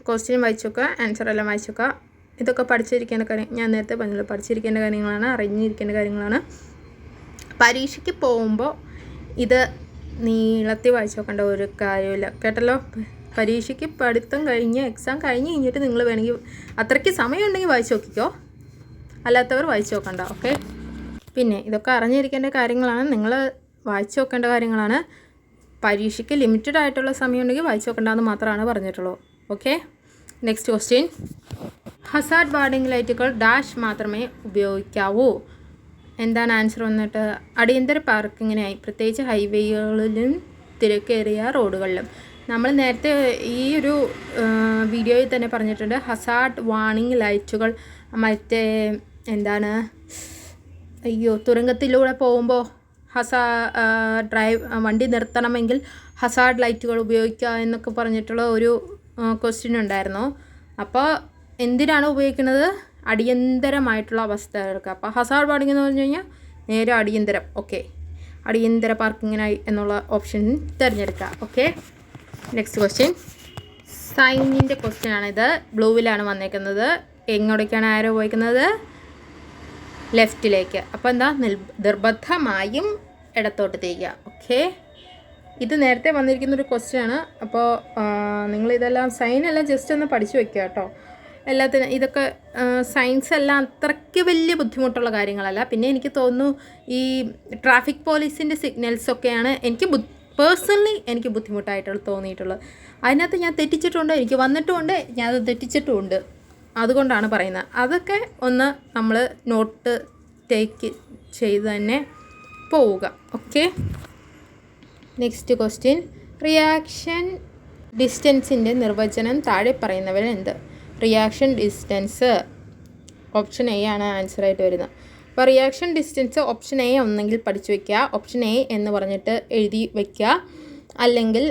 ക്വസ്റ്റ്യൻ വായിച്ച് നോക്കുക, ആൻസറെല്ലാം വായിച്ച് നോക്കുക. ഇതൊക്കെ പഠിച്ചിരിക്കേണ്ട കാര്യം, ഞാൻ നേരത്തെ പറഞ്ഞല്ലോ, പഠിച്ചിരിക്കേണ്ട കാര്യങ്ങളാണ്, അറിഞ്ഞിരിക്കേണ്ട കാര്യങ്ങളാണ്. പരീക്ഷയ്ക്ക് പോകുമ്പോൾ ഇത് നീളത്തിൽ വായിച്ച് നോക്കേണ്ട ഒരു കാര്യമില്ല കേട്ടല്ലോ. പരീക്ഷയ്ക്ക് പഠിത്തം കഴിഞ്ഞ് എക്സാം കഴിഞ്ഞിട്ട് നിങ്ങൾ വേണമെങ്കിൽ അത്രയ്ക്ക് സമയമുണ്ടെങ്കിൽ വായിച്ച് നോക്കിക്കോ, അല്ലാത്തവർ വായിച്ച് നോക്കണ്ട. ഓക്കെ, പിന്നെ ഇതൊക്കെ അറിഞ്ഞിരിക്കേണ്ട കാര്യങ്ങളാണ്, നിങ്ങൾ വായിച്ച് നോക്കേണ്ട കാര്യങ്ങളാണ്. പരീക്ഷയ്ക്ക് ലിമിറ്റഡ് ആയിട്ടുള്ള സമയം ഉണ്ടെങ്കിൽ വായിച്ച് നോക്കേണ്ടതെന്ന് മാത്രമാണ് പറഞ്ഞിട്ടുള്ളൂ. Okay, next question. Hazard warning ലൈറ്റുകൾ ഡാഷ് മാത്രമേ ഉപയോഗിക്കാവൂ. എന്താണ് ആൻസർ വന്നിട്ട്? അടിയന്തര പാർക്കിങ്ങിനായി, പ്രത്യേകിച്ച് ഹൈവേകളിലും തിരക്കേറിയ റോഡുകളിലും. നമ്മൾ നേരത്തെ ഈ ഒരു വീഡിയോയിൽ തന്നെ പറഞ്ഞിട്ടുണ്ട്, ഹസാർഡ് വാർണിംഗ് ലൈറ്റുകൾ മറ്റേ എന്താണ്, തുരങ്കത്തിലൂടെ പോകുമ്പോൾ വണ്ടി നിർത്തണമെങ്കിൽ ഹസാർഡ് ലൈറ്റുകൾ ഉപയോഗിക്കുക എന്നൊക്കെ പറഞ്ഞിട്ടുള്ള ഒരു ക്വസ്റ്റ്യൻ ഉണ്ടായിരുന്നു. അപ്പോൾ എന്തിനാണ് ഉപയോഗിക്കുന്നത്? അടിയന്തരമായിട്ടുള്ള അവസ്ഥകൾക്ക്. അപ്പോൾ ഹസാർഡ് വാർണിംഗ് എന്ന് പറഞ്ഞു കഴിഞ്ഞാൽ നേരെ അടിയന്തരം. ഓക്കെ, അടിയന്തര പാർക്കിങ്ങിനായി എന്നുള്ള ഓപ്ഷൻ തിരഞ്ഞെടുക്കുക. Okay, next question. സൈനിൻ്റെ ക്വസ്റ്റ്യൻ ആണിത്. ബ്ലൂവിലാണ് വന്നേക്കുന്നത്. എങ്ങോട്ടേക്കാണ് ആരോ ഉപയോഗിക്കുന്നത്? ലെഫ്റ്റിലേക്ക്. അപ്പോൾ എന്താ, നിർബന്ധമായും ഇടത്തോട്ട് തിരിക്കുക. ഓക്കെ, ഇത് നേരത്തെ വന്നിരിക്കുന്നൊരു ക്വസ്റ്റ്യൻ ആണ്. അപ്പോൾ നിങ്ങളിതെല്ലാം സൈനെല്ലാം ജസ്റ്റ് ഒന്ന് പഠിച്ചു വയ്ക്കുക കേട്ടോ. എല്ലാത്തിനും ഇതൊക്കെ സയൻസ് എല്ലാം അത്രയ്ക്ക് വലിയ ബുദ്ധിമുട്ടുള്ള കാര്യങ്ങളല്ല. പിന്നെ എനിക്ക് തോന്നുന്നു ഈ ട്രാഫിക് പോലീസിൻ്റെ സിഗ്നൽസൊക്കെയാണ് എനിക്ക് പേഴ്സണലി എനിക്ക് ബുദ്ധിമുട്ടായിട്ടുള്ള തോന്നിയിട്ടുള്ളത്. അതിനകത്ത് ഞാൻ തെറ്റിച്ചിട്ടുണ്ട്, എനിക്ക് വന്നിട്ടുമുണ്ട്, ഞാനത് തെറ്റിച്ചിട്ടുമുണ്ട്. അതുകൊണ്ടാണ് പറയുന്നത്. അതൊക്കെ ഒന്ന് നമ്മൾ നോട്ട് ടേക്ക് ചെയ്ത് തന്നെ പോവുക. Okay, next question. റിയാക്ഷൻ ഡിസ്റ്റൻസിൻ്റെ നിർവചനം താഴെ പറയുന്നവരിൽ എന്ത്? റിയാക്ഷൻ ഡിസ്റ്റൻസ് ഓപ്ഷൻ എ ആണ് ആൻസറായിട്ട് വരുന്നത്. അപ്പോൾ റിയാക്ഷൻ ഡിസ്റ്റൻസ് ഓപ്ഷൻ എ ഒന്നെങ്കിൽ പഠിച്ചു വയ്ക്കുക, ഓപ്ഷൻ എ എന്ന് പറഞ്ഞിട്ട് എഴുതി വയ്ക്കുക, അല്ലെങ്കിൽ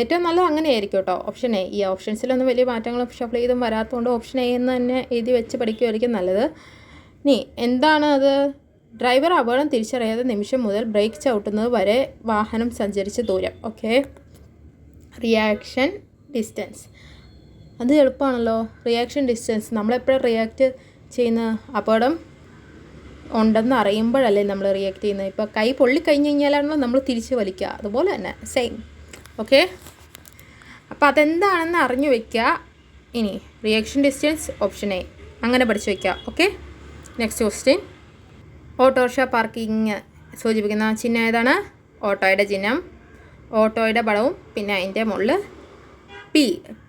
ഏറ്റവും നല്ലത് അങ്ങനെയായിരിക്കും കേട്ടോ, ഓപ്ഷൻ എ. ഈ ഓപ്ഷൻസിലൊന്നും വലിയ മാറ്റങ്ങളും ഷഫിൾ ചെയ്തും വരാത്തതുകൊണ്ട് ഓപ്ഷൻ എ എന്ന് തന്നെ എഴുതി വെച്ച് പഠിക്കുമായിരിക്കും നല്ലത്. ഇനി എന്താണ് അത്? ഡ്രൈവർ അപകടം തിരിച്ചറിയാതെ നിമിഷം മുതൽ ബ്രേക്ക് ചവിട്ടുന്നത് വരെ വാഹനം സഞ്ചരിച്ച ദൂരം. ഓക്കെ. റിയാക്ഷൻ ഡിസ്റ്റൻസ്, അത് എളുപ്പമാണല്ലോ. റിയാക്ഷൻ ഡിസ്റ്റൻസ് നമ്മളെപ്പോഴും റിയാക്റ്റ് ചെയ്യുന്ന അപകടം ഉണ്ടെന്ന് അറിയുമ്പോഴല്ലേ നമ്മൾ റിയാക്ട് ചെയ്യുന്നത്. ഇപ്പോൾ കൈ പൊള്ളിക്കഴിഞ്ഞ് കഴിഞ്ഞാലാണല്ലോ നമ്മൾ തിരിച്ച് വലിക്കുക, അതുപോലെ തന്നെ സെയിം. ഓക്കെ, അപ്പോൾ അതെന്താണെന്ന് അറിഞ്ഞു വയ്ക്കുക. ഇനി റിയാക്ഷൻ ഡിസ്റ്റൻസ് ഓപ്ഷൻ എ അങ്ങനെ പഠിച്ചു വയ്ക്കുക. Okay. Next question. Autorickshaw parking സൂചിപ്പിക്കുന്ന ചിഹ്നം ഏതാണ്? ഓട്ടോയുടെ ചിഹ്നം, ഓട്ടോയുടെ പടവും പിന്നെ അതിൻ്റെ മുകളിൽ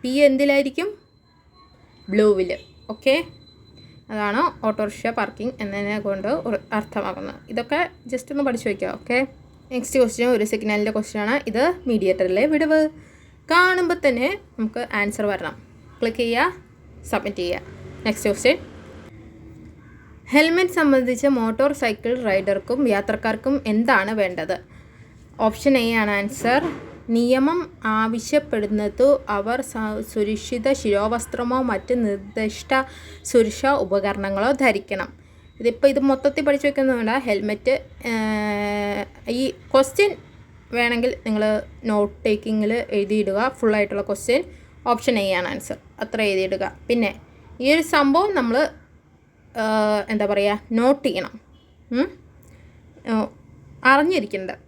പി എന്തിലായിരിക്കും? ബ്ലൂവിൽ. ഓക്കെ, അതാണ് ഓട്ടോറിക്ഷ പാർക്കിംഗ് എന്നതിനെ കൊണ്ട് അർത്ഥമാക്കുന്നത്. ഇതൊക്കെ ജസ്റ്റ് ഒന്ന് പഠിച്ചു വയ്ക്കുക. ഓക്കെ. നെക്സ്റ്റ് ക്വസ്റ്റ്യൻ ഒരു സിഗ്നലിൻ്റെ ക്വസ്റ്റ്യനാണ്. ഇത് മീഡിയേറ്ററിലെ വിടവ്. കാണുമ്പോൾ തന്നെ നമുക്ക് ആൻസർ വരണം. ക്ലിക്ക് ചെയ്യുക, സബ്മിറ്റ് ചെയ്യുക. Next question. ഹെൽമെറ്റ് സംബന്ധിച്ച് മോട്ടോർ സൈക്കിൾ റൈഡർക്കും യാത്രക്കാർക്കും എന്താണ് വേണ്ടത്? ഓപ്ഷൻ എ ആണ് ആൻസർ. നിയമം ആവശ്യപ്പെടുന്നത് അവർ സുരക്ഷിത ശിരോവസ്ത്രമോ മറ്റ് നിർദ്ദിഷ്ട സുരക്ഷാ ഉപകരണങ്ങളോ ധരിക്കണം. ഇത് മൊത്തത്തിൽ പഠിച്ചു വെക്കുന്നതുകൊണ്ട് ഹെൽമെറ്റ് ഈ ക്വസ്റ്റ്യൻ വേണമെങ്കിൽ നിങ്ങൾ നോട്ട് ടേക്കിങ്ങിൽ എഴുതിയിടുക. ഫുള്ളായിട്ടുള്ള ക്വസ്റ്റ്യൻ ഓപ്ഷൻ എ ആണ് ആൻസർ, അത്ര എഴുതിയിടുക. പിന്നെ ഈ ഒരു സംഭവം നമ്മൾ എന്താ പറയുക, നോട്ട് ചെയ്യണം, അറിഞ്ഞിരിക്കേണ്ടത്.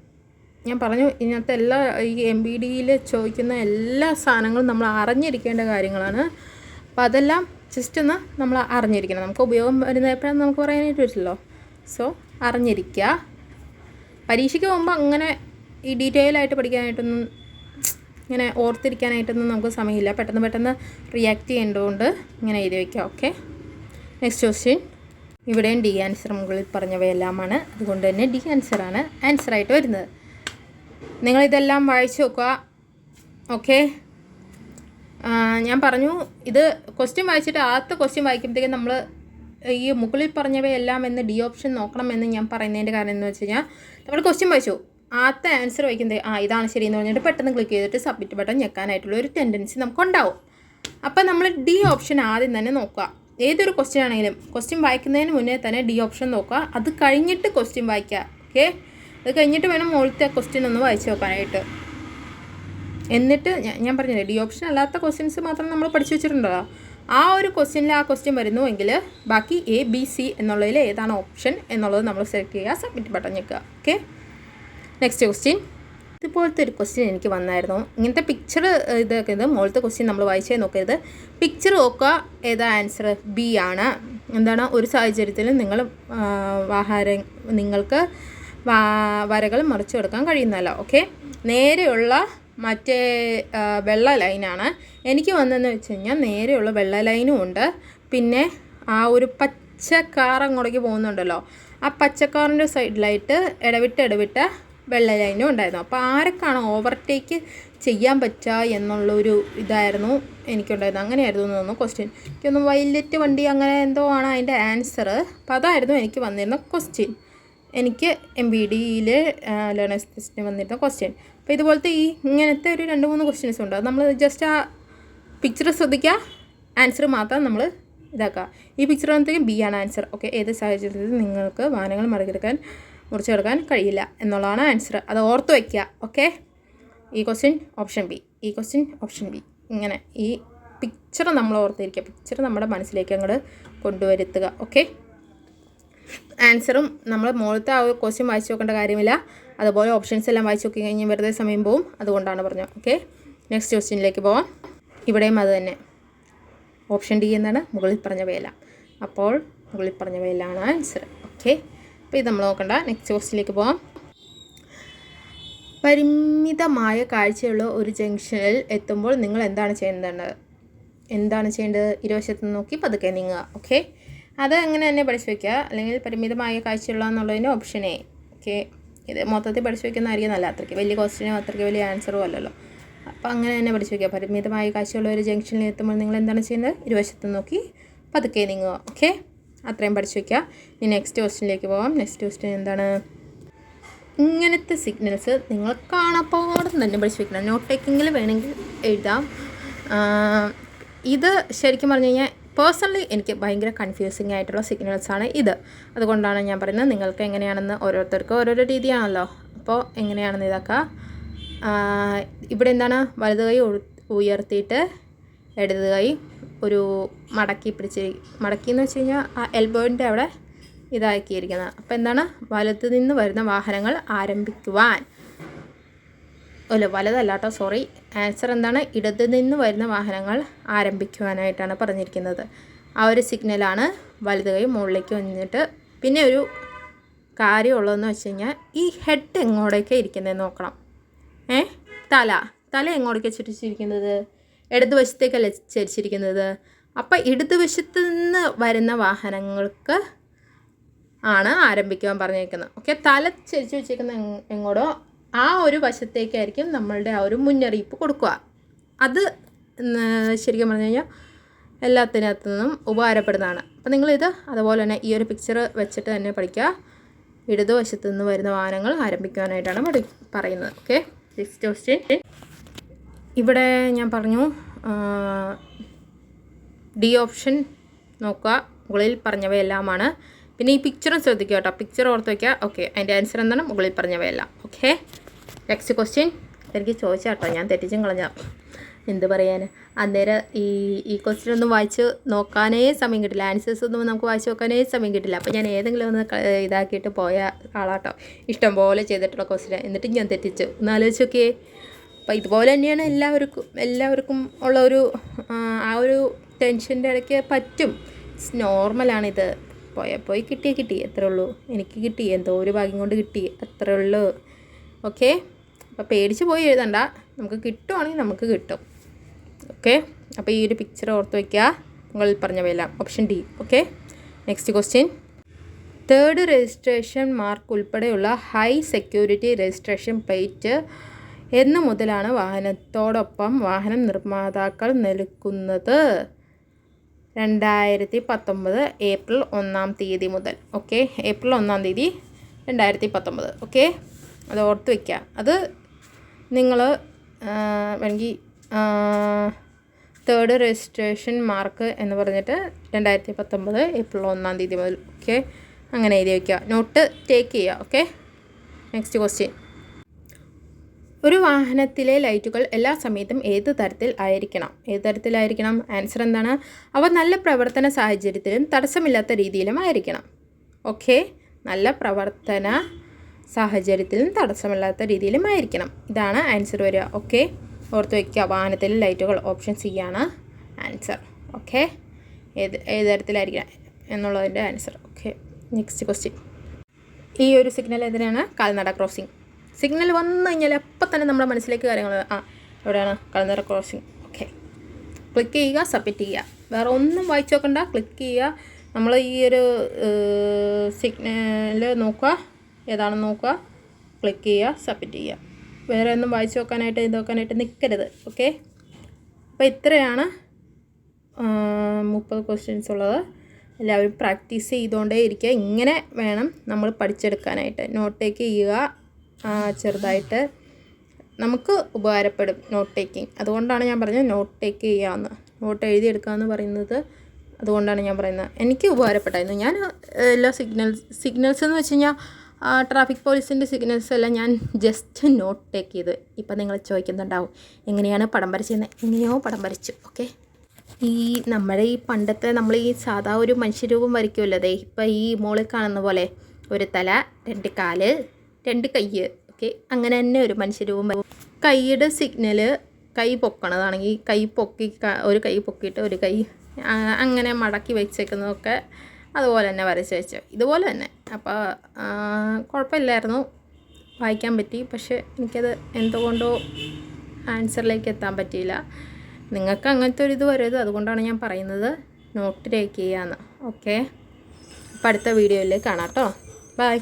ഞാൻ പറഞ്ഞു ഇതിനകത്ത് എല്ലാ ഈ MBDയിൽ ചോദിക്കുന്ന എല്ലാ സാധനങ്ങളും നമ്മൾ അറിഞ്ഞിരിക്കേണ്ട കാര്യങ്ങളാണ്. അപ്പോൾ അതെല്ലാം ജസ്റ്റ് ഒന്ന് നമ്മൾ അറിഞ്ഞിരിക്കണം. നമുക്ക് ഉപയോഗം വരുന്ന എപ്പോഴാണ് നമുക്ക് പറയാനായിട്ട് പറ്റില്ലല്ലോ. സോ അറിഞ്ഞിരിക്കുക. പരീക്ഷയ്ക്ക് പോകുമ്പോൾ അങ്ങനെ ഈ ഡീറ്റെയിൽ ആയിട്ട് പഠിക്കാനായിട്ടൊന്നും ഇങ്ങനെ ഓർത്തിരിക്കാനായിട്ടൊന്നും നമുക്ക് സമയമില്ല. പെട്ടെന്ന് റിയാക്ട് ചെയ്യേണ്ടതുകൊണ്ട് ഇങ്ങനെ എഴുതി വയ്ക്കുക. ഓക്കെ. Next question. ഇവിടെയും ഡി ആൻസർ മുകളിൽ പറഞ്ഞവയെല്ലാമാണ്, അതുകൊണ്ട് തന്നെ ഡി ആൻസറാണ് ആൻസറായിട്ട് വരുന്നത്. നിങ്ങളിതെല്ലാം വായിച്ചു നോക്കുക. ഓക്കെ. ഞാൻ പറഞ്ഞു ഇത് ക്വസ്റ്റ്യൻ വായിച്ചിട്ട് ആദ്യത്തെ ക്വസ്റ്റ്യൻ വായിക്കുമ്പോഴത്തേക്കും നമ്മൾ ഈ മുകളിൽ പറഞ്ഞവയെല്ലാം എന്ന് ഡി ഓപ്ഷൻ നോക്കണമെന്ന് ഞാൻ പറയുന്നതിൻ്റെ കാരണം എന്ന് വെച്ച് കഴിഞ്ഞാൽ നമ്മൾ ക്വസ്റ്റ്യൻ വായിച്ചു ആദ്യത്തെ ആൻസർ വായിക്കുന്നത് ഇതാണ് ശരിയെന്ന് പറഞ്ഞിട്ട് പെട്ടെന്ന് ക്ലിക്ക് ചെയ്തിട്ട് സബ്മിറ്റ് ബട്ടൺ ഞെക്കാനായിട്ടുള്ള ഒരു ടെൻഡൻസി നമുക്കുണ്ടാവും. അപ്പം നമ്മൾ ഡി ഓപ്ഷൻ ആദ്യം തന്നെ നോക്കുക. ഏതൊരു ക്വസ്റ്റ്യൻ ആണെങ്കിലും ക്വസ്റ്റ്യൻ വായിക്കുന്നതിന് മുന്നേ തന്നെ ഡി ഓപ്ഷൻ നോക്കുക. അത് കഴിഞ്ഞിട്ട് ക്വസ്റ്റ്യൻ വായിക്കുക. ഓക്കെ. അത് കഴിഞ്ഞിട്ട് വേണം മുകളിലത്തെ ക്വസ്റ്റ്യൻ ഒന്ന് വായിച്ച് നോക്കാനായിട്ട്. എന്നിട്ട് ഞാൻ പറഞ്ഞില്ലേ ഡി ഓപ്ഷൻ അല്ലാത്ത ക്വസ്റ്റ്യൻസ് മാത്രം നമ്മൾ പഠിച്ചു വെച്ചിട്ടുണ്ടല്ലോ. ആ ഒരു ക്വസ്റ്റ്യനിൽ ആ ക്വസ്റ്റ്യൻ വരുന്നുവെങ്കിൽ ബാക്കി ABC എന്നുള്ളതിൽ ഏതാണ് ഓപ്ഷൻ എന്നുള്ളത് നമ്മൾ സെലക്ട് ചെയ്യുക, സബ്മിറ്റ് ബട്ടൺ ഞെക്കുക. ഓക്കെ. Next question. ഇതുപോലത്തെ ഒരു ക്വസ്റ്റ്യൻ എനിക്ക് വന്നായിരുന്നു. ഇങ്ങനത്തെ പിക്ചർ ഇതൊക്കെ ഇത് മുകളിലത്തെ ക്വസ്റ്റ്യൻ നമ്മൾ വായിച്ചേ നോക്കരുത്. പിക്ചർ നോക്കുക, ഏതാ ആൻസർ? B ആണ്. എന്താണ്? ഒരു സാഹചര്യത്തിൽ നിങ്ങൾക്ക് വരകൾ മറിച്ചു കൊടുക്കാൻ കഴിയുന്നതല്ല. ഓക്കെ. നേരെയുള്ള മറ്റേ വെള്ള ലൈനാണ് എനിക്ക് വന്നതെന്ന് വെച്ച് കഴിഞ്ഞാൽ നേരെയുള്ള വെള്ള ലൈനും ഉണ്ട്, പിന്നെ ആ ഒരു പച്ച കാർ അങ്ങോട്ടേക്ക് പോകുന്നുണ്ടല്ലോ, ആ പച്ചക്കാറിൻ്റെ സൈഡിലായിട്ട് ഇടവിട്ട വെള്ള ലൈനും ഉണ്ടായിരുന്നു. അപ്പോൾ ആരൊക്കെയാണ് ഓവർടേക്ക് ചെയ്യാൻ പറ്റുക എന്നുള്ളൊരു ഇതായിരുന്നു എനിക്കുണ്ടായിരുന്നു. അങ്ങനെയായിരുന്നു തോന്നുന്നു ക്വസ്റ്റ്യൻ. എനിക്കൊന്ന് വൈലറ്റ് വണ്ടി അങ്ങനെ എന്തോ ആണ് അതിൻ്റെ ആൻസർ. അപ്പോൾ അതായിരുന്നു എനിക്ക് വന്നിരുന്ന ക്വസ്റ്റ്യൻ. എനിക്ക് MBDയിൽ ലേണേഴ്സ് ടെസ്റ്റിന് വന്നിരുന്ന ക്വസ്റ്റ്യൻ. അപ്പോൾ ഇതുപോലത്തെ ഇങ്ങനത്തെ ഒരു 2-3 ക്വസ്റ്റ്യൻസ് ഉണ്ട്. അത് നമ്മൾ ജസ്റ്റ് ആ പിക്ചർ ശ്രദ്ധിക്കുക, ആൻസർ മാത്രം നമ്മൾ ഇതാക്കുക. ഈ പിക്ചർ വന്നത്തേക്കും B ആണ് ആൻസർ. ഓക്കെ. ഏത് സാഹചര്യത്തിൽ നിങ്ങൾക്ക് വാഹനങ്ങൾ മുറിച്ചു കിടക്കാൻ കഴിയില്ല എന്നുള്ളതാണ് ആൻസർ. അത് ഓർത്ത് വയ്ക്കുക. ഓക്കെ. ഈ ക്വസ്റ്റ്യൻ ഓപ്ഷൻ B, ഈ ക്വസ്റ്റ്യൻ ഓപ്ഷൻ B. ഇങ്ങനെ ഈ പിക്ചർ നമ്മൾ ഓർത്തിരിക്കുക, പിക്ചർ നമ്മുടെ മനസ്സിലേക്ക് അങ്ങോട്ട് കൊണ്ടുവരുത്തുക. ഓക്കെ. ആൻസറും നമ്മൾ മുകളിലത്തെ ആ ഒരു ക്വസ്റ്റ്യൻ വായിച്ച് നോക്കേണ്ട കാര്യമില്ല. അതുപോലെ ഓപ്ഷൻസ് എല്ലാം വായിച്ച് നോക്കി കഴിഞ്ഞാൽ വെറുതെ സമയം പോവും, അതുകൊണ്ടാണ് പറഞ്ഞത്. ഓക്കെ. നെക്സ്റ്റ് ക്വസ്റ്റ്യനിലേക്ക് പോവാം. ഇവിടെയും അത് തന്നെ ഓപ്ഷൻ D എന്നാണ് മുകളിൽ പറഞ്ഞവയെല്ലാം. അപ്പോൾ മുകളിൽ പറഞ്ഞവയെല്ലാം ആൻസർ. ഓക്കെ. അപ്പോൾ ഇത് നമ്മൾ നോക്കണ്ട. നെക്സ്റ്റ് ക്വസ്റ്റ്യനിലേക്ക് പോവാം. പരിമിതമായ കാഴ്ചയുള്ള ഒരു ജംഗ്ഷനിൽ എത്തുമ്പോൾ നിങ്ങൾ എന്താണ് ചെയ്യേണ്ടത്? ഇരുവശത്ത് നോക്കി പതുക്കെ നീങ്ങുക. ഓക്കെ. അത് അങ്ങനെ തന്നെ പഠിച്ചു വയ്ക്കുക. അല്ലെങ്കിൽ പരിമിതമായ കാഴ്ചയുള്ള എന്നുള്ളതിന് ഓപ്ഷൻ A. ഓക്കെ. ഇത് മൊത്തത്തിൽ പഠിച്ചു വയ്ക്കുന്നതായിരിക്കും നല്ല. അത്രയ്ക്ക് വലിയ ക്വസ്റ്റ്യനും അത്രയ്ക്ക് വലിയ ആൻസറും അല്ലല്ലോ. അപ്പോൾ അങ്ങനെ തന്നെ പഠിച്ചു വയ്ക്കുക. പരിമിതമായ കാഴ്ചയുള്ള ഒരു ജംഗ്ഷനിൽ എത്തുമ്പോൾ നിങ്ങൾ എന്താണ് ചെയ്യുന്നത്? ഇരുവശത്ത് നോക്കി പതുക്കെ നീങ്ങുക. ഓക്കെ. അത്രയും പഠിച്ചു വയ്ക്കുക. ഇനി നെക്സ്റ്റ് ക്വസ്റ്റ്യനിലേക്ക് പോകാം. നെക്സ്റ്റ് ക്വസ്റ്റ്യൻ എന്താണ്? ഇങ്ങനത്തെ സിഗ്നൽസ് നിങ്ങൾ കാണാപ്പാടും തന്നെ പഠിച്ച് വെക്കണം. നോട്ട് ടേക്കിങ്ങിൽ വേണമെങ്കിൽ എഴുതാം. ഇത് ശരിക്കും പറഞ്ഞു കഴിഞ്ഞാൽ പേഴ്സണലി എനിക്ക് ഭയങ്കര കൺഫ്യൂസിങ് ആയിട്ടുള്ള സിഗ്നൽസാണ് ഇത്. അതുകൊണ്ടാണ് ഞാൻ പറയുന്നത് നിങ്ങൾക്ക് എങ്ങനെയാണെന്ന് ഓരോരുത്തർക്കും ഓരോരോ രീതിയാണല്ലോ. അപ്പോൾ എങ്ങനെയാണെന്ന് ഇതൊക്കെ ഇവിടെ എന്താണ് വലത് കൈ ഉയർത്തിയിട്ട് ഇടത് കൈ ഒരു മടക്കി എന്ന് വെച്ച് കഴിഞ്ഞാൽ ആ എൽബോയിൻ്റെ അവിടെ ഇതാക്കിയിരിക്കുന്നത്. അപ്പോൾ എന്താണ് വലത്ത് നിന്ന് വരുന്ന വാഹനങ്ങൾ ആരംഭിക്കുവാൻ വലതല്ല കേട്ടോ, സോറി. ആൻസർ എന്താണ്? ഇടത് നിന്ന് വരുന്ന വാഹനങ്ങൾ ആരംഭിക്കുവാനായിട്ടാണ് പറഞ്ഞിരിക്കുന്നത്. ആ ഒരു സിഗ്നലാണ് വലത് കൈ മുകളിലേക്ക് വന്നിട്ട്. പിന്നെ ഒരു കാര്യമുള്ളതെന്ന് വെച്ച് കഴിഞ്ഞാൽ ഈ ഹെഡ് എങ്ങോട്ടേക്കാണ് ഇരിക്കുന്നത് നോക്കണം. തല എങ്ങോട്ടേക്കാണ് ചരിച്ചിരിക്കുന്നത്? ഇടതുവശത്തേക്കല്ല ചരിച്ചിരിക്കുന്നത്. അപ്പം ഇടതുവശത്ത് നിന്ന് വരുന്ന വാഹനങ്ങൾക്ക് ആണ് ആരംഭിക്കുവാൻ പറഞ്ഞിരിക്കുന്നത്. ഓക്കെ, തല ചരിച്ച് വെച്ചേക്കുന്ന എങ്ങോട്ടോ ആ ഒരു വശത്തേക്കായിരിക്കും നമ്മളുടെ ആ ഒരു മുന്നറിയിപ്പ് കൊടുക്കുക. അത് ശരിക്കും പറഞ്ഞു കഴിഞ്ഞാൽ എല്ലാത്തിനകത്തു നിന്നും ഉപകാരപ്പെടുന്നതാണ്. അപ്പോൾ നിങ്ങളിത് അതുപോലെ തന്നെ ഈ ഒരു പിക്ചർ വെച്ചിട്ട് തന്നെ പഠിക്കുക. ഇടതുവശത്തു നിന്ന് വരുന്ന വാഹനങ്ങൾ ആരംഭിക്കുവാനായിട്ടാണ് പറയുന്നത്. Okay, next question. ഇവിടെ ഞാൻ പറഞ്ഞു ഡി ഓപ്ഷൻ നോക്കുക, മുകളിൽ പറഞ്ഞവയെല്ലാമാണ്. പിന്നെ ഈ പിക്ചറും ശ്രദ്ധിക്കുക കേട്ടോ, പിക്ചർ ഓർത്ത് വയ്ക്കുക. ഓക്കെ, അതിൻ്റെ ആൻസർ എന്താണ്? മുകളിൽ പറഞ്ഞവയെല്ലാം. Okay, next question. എനിക്ക് ചോദിച്ചാൽ കേട്ടോ, ഞാൻ തെറ്റിച്ചും കളഞ്ഞ എന്ത് പറയാൻ. അന്നേരം ഈ ക്വസ്റ്റ്യൻ ഒന്നും വായിച്ച് നോക്കാനേ സമയം കിട്ടില്ല. ആൻസേഴ്സ് ഒന്നും നമുക്ക് വായിച്ച് നോക്കാനേ സമയം കിട്ടില്ല. അപ്പോൾ ഞാൻ ഏതെങ്കിലും ഒന്ന് ഇതാക്കിയിട്ട് പോയ ആളാട്ടോ. ഇഷ്ടം പോലെ ചെയ്തിട്ടുള്ള ക്വസ്റ്റ്യൻ, എന്നിട്ട് ഞാൻ തെറ്റിച്ചു. ഒന്ന് ആലോചിച്ച് നോക്കിയേ. അപ്പോൾ ഇതുപോലെ തന്നെയാണ് എല്ലാവർക്കും ഉള്ള ഒരു ആ ഒരു ടെൻഷൻ്റെ ഇടയ്ക്ക് പറ്റും. നോർമലാണിത്. പോയി കിട്ടി അത്രേ ഉള്ളൂ. എനിക്ക് കിട്ടി, എന്തോ ഒരു ഭാഗ്യം കൊണ്ട് കിട്ടി, അത്രേ ഉള്ളൂ. ഓക്കെ, അപ്പോൾ പേടിച്ച് പോയി എഴുതണ്ട. നമുക്ക് കിട്ടുവാണെങ്കിൽ നമുക്ക് കിട്ടും. ഓക്കെ, അപ്പോൾ ഈ ഒരു പിക്ചർ ഓർത്ത് വയ്ക്കുക, മുകളിൽ പറഞ്ഞവയെല്ലാം. Option D. Okay, next question. 3rd registration mark ഉൾപ്പെടെയുള്ള ഹൈ സെക്യൂരിറ്റി രജിസ്ട്രേഷൻ പ്ലേറ്റ് എന്ന് മുതലാണ് വാഹനത്തോടൊപ്പം വാഹനം നിർമ്മാതാക്കൾ നൽകുന്നത്? 2019 ഏപ്രിൽ 1-ാം തീയതി മുതൽ. ഓക്കെ, ഏപ്രിൽ 1-ാം തീയതി 2019. ഓക്കെ, അത് ഓർത്ത് വയ്ക്കുക. അത് നിങ്ങൾ വേണമെങ്കിൽ 3rd രജിസ്ട്രേഷൻ മാർക്ക് എന്ന് പറഞ്ഞിട്ട് 2019 ഏപ്രിൽ 1-ാം തീയതി മുതൽ. ഓക്കെ, അങ്ങനെ എഴുതി വയ്ക്കുക, നോട്ട് ടേക്ക് ചെയ്യുക. Okay, next question. ഒരു വാഹനത്തിലെ ലൈറ്റുകൾ എല്ലാ സമയത്തും ഏത് തരത്തിലായിരിക്കണം? ആൻസർ എന്താണ്? അവ നല്ല പ്രവർത്തന സാഹചര്യത്തിലും തടസ്സമില്ലാത്ത രീതിയിലും ആയിരിക്കണം. ഓക്കെ, നല്ല പ്രവർത്തന സാഹചര്യത്തിലും തടസ്സമില്ലാത്ത രീതിയിലും ആയിരിക്കണം. ഇതാണ് ആൻസർ വരിക. ഓക്കെ, ഓർത്ത് വയ്ക്കുക, വാഹനത്തിലെ ലൈറ്റുകൾ. ഓപ്ഷൻ സി ആണ് ആൻസർ. ഓക്കെ, ഏത് തരത്തിലായിരിക്കണം എന്നുള്ളതിൻ്റെ ആൻസർ. Okay, next question. ഈ ഒരു സിഗ്നൽ എതിരാണ് കാൽനട ക്രോസിംഗ്. സിഗ്നൽ വന്നു കഴിഞ്ഞാൽ അപ്പം തന്നെ നമ്മുടെ മനസ്സിലേക്ക് കാര്യങ്ങൾ എവിടെയാണ്? കാൽനട ക്രോസിംഗ്. ഓക്കെ, ക്ലിക്ക് ചെയ്യുക, സബ്മിറ്റ് ചെയ്യുക. വേറെ ഒന്നും വായിച്ചു നോക്കണ്ട, ക്ലിക്ക് ചെയ്യുക. നമ്മൾ ഈ ഒരു സിഗ്നൽ നോക്കുക, ഏതാണെന്ന് നോക്കുക, ക്ലിക്ക് ചെയ്യുക, സബ്മിറ്റ് ചെയ്യുക. വേറെ ഒന്നും വായിച്ചു നോക്കാനായിട്ട് നിൽക്കരുത്. ഓക്കെ, അപ്പോൾ ഇത്രയാണ് 30 ക്വസ്റ്റ്യൻസ് ഉള്ളത്. എല്ലാവരും പ്രാക്ടീസ് ചെയ്തുകൊണ്ടേ ഇരിക്കുക. ഇങ്ങനെ വേണം നമ്മൾ പഠിച്ചെടുക്കാനായിട്ട്. നോട്ട് ടേക്ക് ചെയ്യുക, ചെറുതായിട്ട് നമുക്ക് ഉപകാരപ്പെടും നോട്ട് ടേക്കിംഗ്. അതുകൊണ്ടാണ് ഞാൻ പറഞ്ഞത് നോട്ട് ടേക്ക് ചെയ്യാമെന്ന്, നോട്ട് എഴുതിയെടുക്കാമെന്ന് പറയുന്നത്. അതുകൊണ്ടാണ് ഞാൻ പറയുന്നത്. എനിക്ക് ഉപകാരപ്പെട്ടായിരുന്നു. ഞാൻ എല്ലാ സിഗ്നൽസ് എന്ന് വെച്ച് കഴിഞ്ഞാൽ ട്രാഫിക് പോലീസിൻ്റെ സിഗ്നൽസ് എല്ലാം ഞാൻ ജസ്റ്റ് നോട്ട് ടേക്ക് ചെയ്ത്. ഇപ്പം നിങ്ങൾ ചോദിക്കുന്നുണ്ടാവും എങ്ങനെയാണ് പടം വരച്ചതെന്ന്. എങ്ങനെയോ പടം വരച്ചു. ഓക്കെ, നമ്മുടെ ഈ പണ്ടത്തെ നമ്മൾ ഈ സാധാ ഒരു മനുഷ്യരൂപം വരയ്ക്കുമല്ലോ. അതെ, ഇപ്പം ഈ മോളിൽ കാണുന്ന പോലെ ഒരു തല, 2 കാല്, 2 കൈ. ഓക്കെ, അങ്ങനെ തന്നെ ഒരു മനുഷ്യരൂപം. കൈയുടെ സിഗ്നൽ കൈ പൊക്കണതാണെങ്കിൽ കൈ പൊക്കി, ഒരു കൈ പൊക്കിയിട്ട് ഒരു കൈ അങ്ങനെ മടക്കി വെച്ചേക്കുന്നതൊക്കെ അതുപോലെ തന്നെ വരച്ച് വെച്ചു, ഇതുപോലെ തന്നെ. അപ്പോൾ കുഴപ്പമില്ലായിരുന്നു, വായിക്കാൻ പറ്റി. പക്ഷേ എനിക്കത് എന്തുകൊണ്ടോ ആൻസറിലേക്ക് എത്താൻ പറ്റിയില്ല. നിങ്ങൾക്ക് അങ്ങനത്തെ ഒരു ഇത് വരരുത്, അതുകൊണ്ടാണ് ഞാൻ പറയുന്നത് നോട്ട് ടേക്ക് ചെയ്യാമെന്ന്. ഓക്കെ, അപ്പോൾ അടുത്ത വീഡിയോയിൽ കാണാം കേട്ടോ. ബൈ.